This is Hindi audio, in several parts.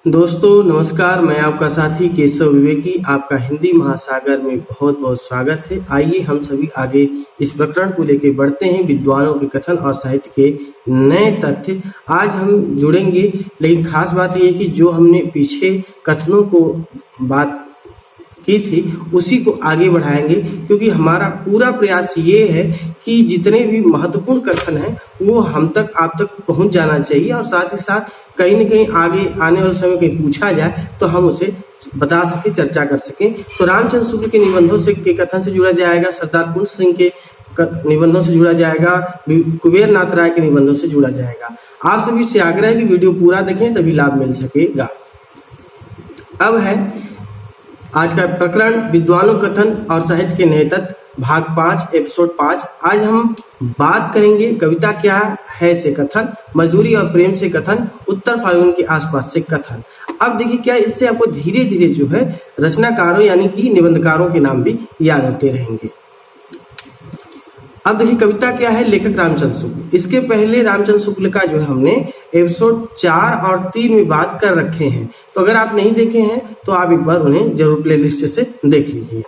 दोस्तों नमस्कार, मैं आपका साथी केशव विवेकी आपका हिंदी महासागर में बहुत बहुत स्वागत है। आइए हम सभी आगे इस प्रकरण को लेकर बढ़ते हैं। विद्वानों के कथन और साहित्य के नए तथ्य आज हम जुड़ेंगे, लेकिन खास बात यह है कि जो हमने पीछे कथनों को बात की थी उसी को आगे बढ़ाएंगे, क्योंकि हमारा पूरा प्रयास ये है कि जितने भी महत्वपूर्ण कथन हैं वो हम तक आप तक पहुंच जाना चाहिए, और साथ ही साथ कहीं न कहीं आगे आने वाले समय कहीं पूछा जाए तो हम उसे बता सके, चर्चा कर सकें। तो रामचंद्र शुक्ल के निबंधों से के कथन से जुड़ा जाएगा, सरदार पूर्ण सिंह के निबंधों से जुड़ा जाएगा, कुबेर नाथ राय के निबंधों से जुड़ा जाएगा। आप सभी से आग्रह है कि वीडियो पूरा देखें, तभी लाभ मिल सकेगा। अब है आज का प्रकरण विद्वानों कथन और साहित्य के नए तत्व, भाग 5, एपिसोड 5। आज हम बात करेंगे कविता क्या है से कथन, मजदूरी और प्रेम से कथन, उत्तर फाल्गुन के आसपास से कथन। अब देखिए क्या इससे आपको धीरे धीरे जो है रचनाकारों यानी कि निबंधकारों के नाम भी याद होते रहेंगे। अब देखिए कविता क्या है, लेखक रामचंद्र शुक्ल। इसके पहले रामचंद्र शुक्ल का जो है हमने एपिसोड 4 और 3 में बात कर रखे हैं, तो अगर आप नहीं देखे हैं तो आप एक बार उन्हें जरूर प्लेलिस्ट से देख लीजिए।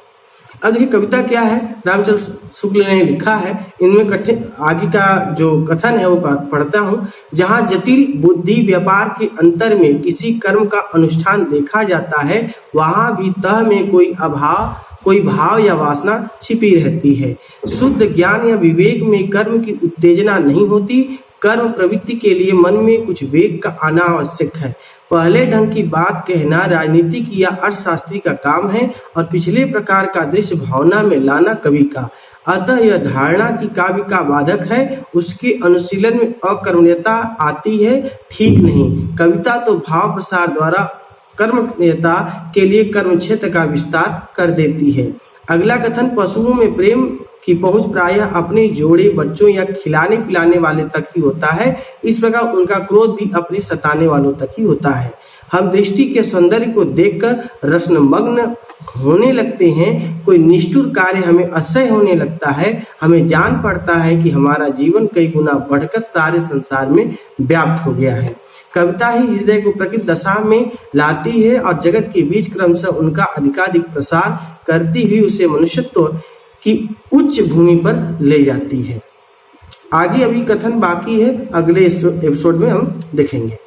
अब देखिए कविता क्या है, रामचंद्र शुक्ल ने लिखा है। इनमें कठिन आगे का जो कथन है वो पढ़ता हूँ। जहाँ जटिल बुद्धि व्यापार के अंतर में किसी कर्म का अनुष्ठान देखा जाता है, वहां भी तह में कोई भाव या वासना छिपी रहती है। शुद्ध ज्ञान या विवेक में कर्म की उत्तेजना नहीं होती। कर्म प्रवृत्ति के लिए मन में कुछ वेग का आना आवश्यक है। पहले ढंग की बात कहना राजनीतिक या अर्थशास्त्री का काम है, और पिछले प्रकार का दृश्य भावना में लाना कवि का। अतः यह धारणा की काव्य का बाधक है, उसके अनुशीलन में अकर्मण्यता आती है, ठीक नहीं। कविता तो भाव प्रसार द्वारा कर्मण्यता के लिए कर्म क्षेत्र का विस्तार कर देती है। अगला कथन, पशुओं में प्रेम की पहुंच प्रायः अपने जोड़े बच्चों या खिलाने पिलाने वाले तक ही होता है। इस प्रकार उनका क्रोध भी अपने सताने वालों तक ही होता है। हम दृष्टि के सौंदर्य को देखकर रसमग्न होने लगते हैं। कोई निष्ठुर कार्य हमें असह्य होने लगता है। हमें जान पड़ता है कि हमारा जीवन कई गुना बढ़कर सारे संसार में व्याप्त हो गया है। कविता ही हृदय को प्रकृति दशा में लाती है और जगत के बीच क्रमशः उनका अधिकाधिक प्रसार करती हुई उसे मनुष्यत्व की उच्च भूमि पर ले जाती है। आगे अभी कथन बाकी है, अगले एपिसोड में हम देखेंगे।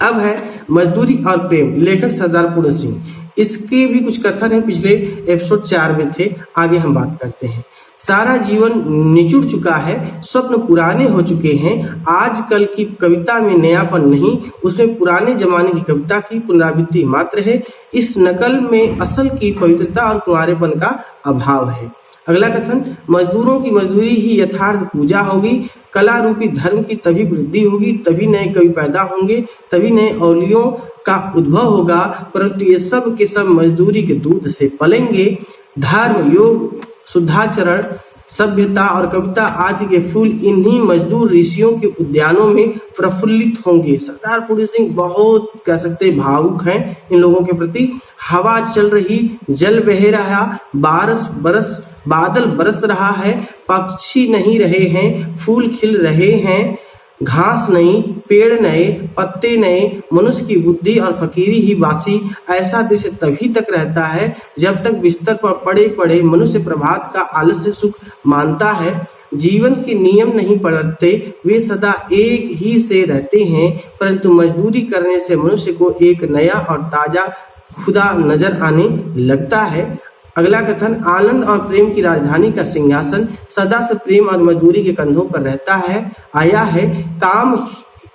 अब है मजदूरी और प्रेम, लेखक सरदार पूर्ण सिंह। इसके भी कुछ कथन है, पिछले एपिसोड 4 में थे, आगे हम बात करते हैं। सारा जीवन निचुड़ चुका है, स्वप्न पुराने हो चुके हैं। आजकल की कविता में नयापन नहीं, उसमें पुराने जमाने की कविता की पुनरावृत्ति मात्र है। इस नकल में असल की पवित्रता और कुंवारेपन का अभाव है। अगला कथन, मजदूरों की मजदूरी ही यथार्थ पूजा होगी। कला रूपी धर्म की तभी वृद्धि होगी, तभी नए कवि पैदा होंगे, तभी नए औलियों का उद्भव होगा। परंतु ये सब के सब मजदूरी के दूध से पलेंगे। धर्म, योग, शुद्धाचरण, सभ्यता और कविता आदि के फूल इन्हीं मजदूर ऋषियों के उद्यानों में प्रफुल्लित होंगे। सरदार पूर्ण सिंह बहुत कह सकते भावुक हैं इन लोगों के प्रति। हवा चल रही, जल बह रहा, बादल बरस रहा है, पक्षी नहीं रहे हैं, फूल खिल रहे हैं, घास नहीं, पेड़ नए, पत्ते नए, मनुष्य की बुद्धि और फकीरी ही बासी। ऐसा दृश्य तभी तक रहता है जब तक बिस्तर पर पड़े पड़े मनुष्य प्रभात का आलस्य सुख मानता है। जीवन के नियम नहीं पलटते, वे सदा एक ही से रहते हैं, परंतु मजदूरी करने से मनुष्य को एक नया और ताजा खुदा नजर आने लगता है। अगला कथन, आनंद और प्रेम की राजधानी का सिंहासन सदा से प्रेम और मजदूरी के कंधों पर रहता है, आया है।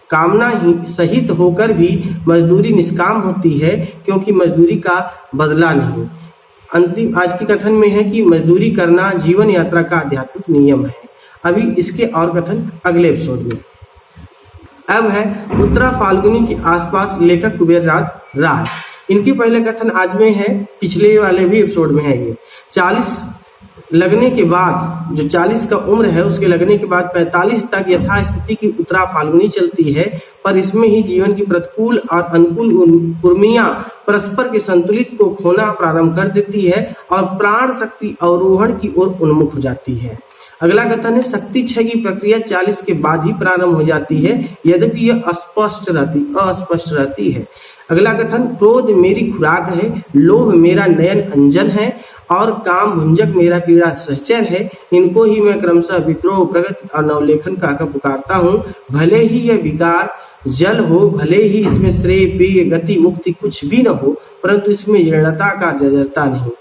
कामना ही सहित होकर भी मजदूरी निष्काम होती है, क्योंकि मजदूरी का बदला नहीं। अंतिम आज के कथन में है कि मजदूरी करना जीवन यात्रा का आध्यात्मिक नियम है। अभी इसके और कथन अगले एपिसोड में। अब है उत्तरा फाल्गुनी के आसपास, लेखक कुबेर नाथ राय। इनके पहले कथन आज में है, पिछले वाले भी एपिसोड में है। ये 40 लगने के बाद, जो 40 का उम्र है उसके लगने के बाद 45 तक यथास्थिति की उत्तरा फाल्गुनी चलती है, पर इसमें ही जीवन की प्रतिकूल और अनुकूल उर्मियां परस्पर के संतुलित को खोना प्रारंभ कर देती है और प्राण शक्ति अवरोहण की ओर उन्मुख हो जाती है। अगला कथन है, शक्ति क्षय की प्रक्रिया 40 के बाद ही प्रारंभ हो जाती है, यद्यपि यह अस्पष्ट रहती है। अगला कथन, क्रोध मेरी खुराक है, लोभ मेरा नयन अंजन है और काम भुंजक मेरा कीड़ा सहचर है। इनको ही मैं क्रमशः विद्रोह, प्रगति और नवलेखन कहकर पुकारता हूँ। भले ही यह विकार जल हो, भले ही इसमें श्रेय, प्रिय, गति, मुक्ति कुछ भी न हो, परंतु इसमें जड़ता का जर्जरता नहीं।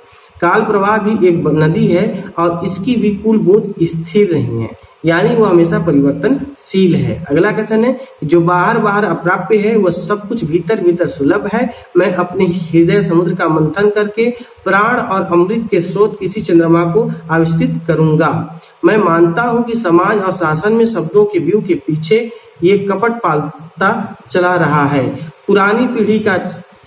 काल प्रवाह भी एक नदी है और इसकी भी कुल बूंद स्थिर नहीं है, यानी वह हमेशा परिवर्तनशील है। अगला कथन है, जो बाहर बाहर अप्राप्य है वह सब कुछ भीतर भीतर सुलभ है। मैं अपने हृदय समुद्र का मंथन करके प्राण और अमृत के स्रोत किसी चंद्रमा को आविष्कृत करूंगा। मैं मानता हूं कि समाज और शासन में शब्दों के व्यू के पीछे ये कपट पालता चला रहा है। पुरानी पीढ़ी का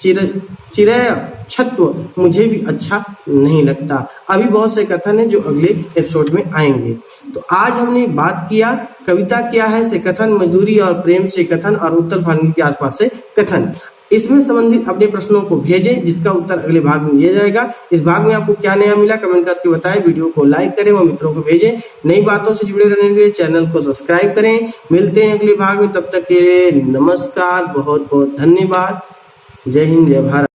चिरय छत्व मुझे भी अच्छा नहीं लगता। अभी बहुत से कथन हैं जो अगले एपिसोड में आएंगे। तो आज हमने बात किया कविता क्या है से कथन, मजदूरी और प्रेम से कथन और उत्तर फाल्गुन के आसपास से कथन। इसमें संबंधित अपने प्रश्नों को भेजें जिसका उत्तर अगले भाग में दिया जाएगा। इस भाग में आपको क्या नया मिला कमेंट करके बताएं, वीडियो को लाइक करें और मित्रों को भेजें। नई बातों से जुड़े रहने के लिए चैनल को सब्सक्राइब करें। मिलते हैं अगले भाग में, तब तक के लिए नमस्कार, बहुत बहुत धन्यवाद। जय हिंद, जय भारत।